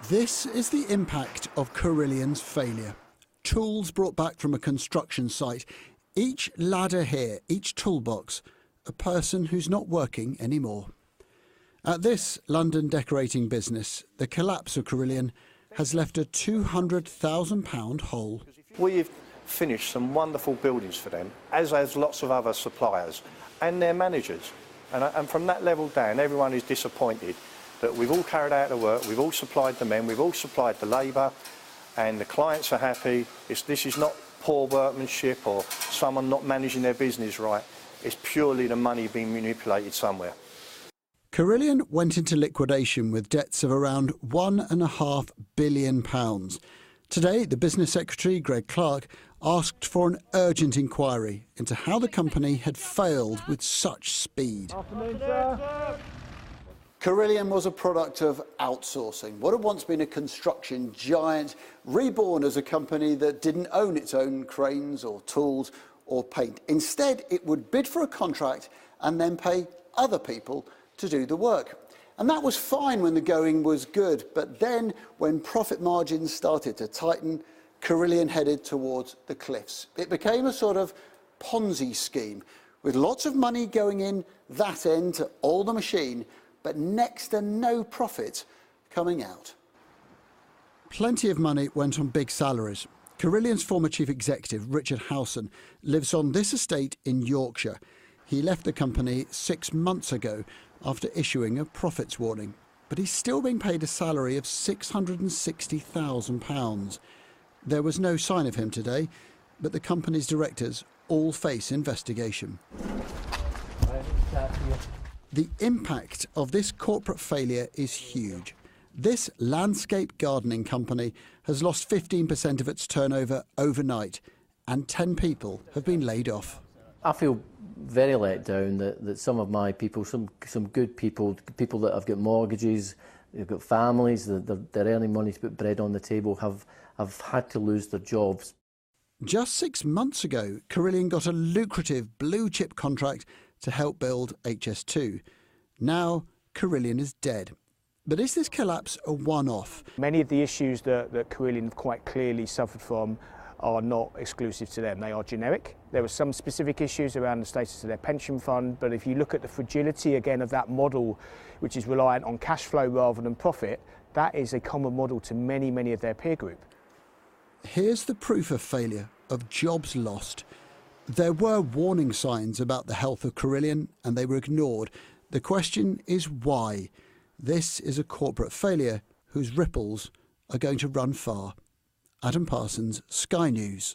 This is the impact of Carillion's failure. Tools brought back from a construction site. Each ladder here, each toolbox, a person who's not working anymore. At this London decorating business, the collapse of Carillion has left a £200,000 hole. We've finished some wonderful buildings for them, as has lots of other suppliers and their managers. And from that level down, everyone is disappointed that we've all carried out the work, we've all supplied the men, we've all supplied the labour, and the clients are happy. This is not poor workmanship or someone not managing their business right. It's purely the money being manipulated somewhere. Carillion went into liquidation with debts of around £1.5 billion. Today, the business secretary, Greg Clark, asked for an urgent inquiry into how the company had failed with such speed. Afternoon, sir. Carillion was a product of outsourcing. What had once been a construction giant, reborn as a company that didn't own its own cranes or tools or paint. Instead, it would bid for a contract and then pay other people to do the work. And that was fine when the going was good, but then when profit margins started to tighten, Carillion headed towards the cliffs. It became a sort of Ponzi scheme, with lots of money going in that end to oil the machine, but next to no profit coming out. Plenty of money went on big salaries. Carillion's former chief executive, Richard Howson, lives on this estate in Yorkshire. He left the company 6 months ago after issuing a profits warning, but he's still being paid a salary of £660,000. There was no sign of him today, but the company's directors all face investigation. The impact of this corporate failure is huge. This landscape gardening company has lost 15% of its turnover overnight, and 10 people have been laid off. I feel very let down that some of my people, some good people that have got mortgages, they've got families, they're earning money to put bread on the table, have had to lose their jobs. Just 6 months ago, Carillion got a lucrative blue-chip contract to help build HS2. Now, Carillion is dead. But is this collapse a one-off? Many of the issues that Carillion have quite clearly suffered from are not exclusive to them. They are generic. There were some specific issues around the status of their pension fund, but if you look at the fragility again of that model, which is reliant on cash flow rather than profit, that is a common model to many of their peer group. Here's the proof of failure, of jobs lost. There were warning signs about the health of Carillion, and they were ignored. The question is why? This is a corporate failure whose ripples are going to run far. Adam Parsons, Sky News.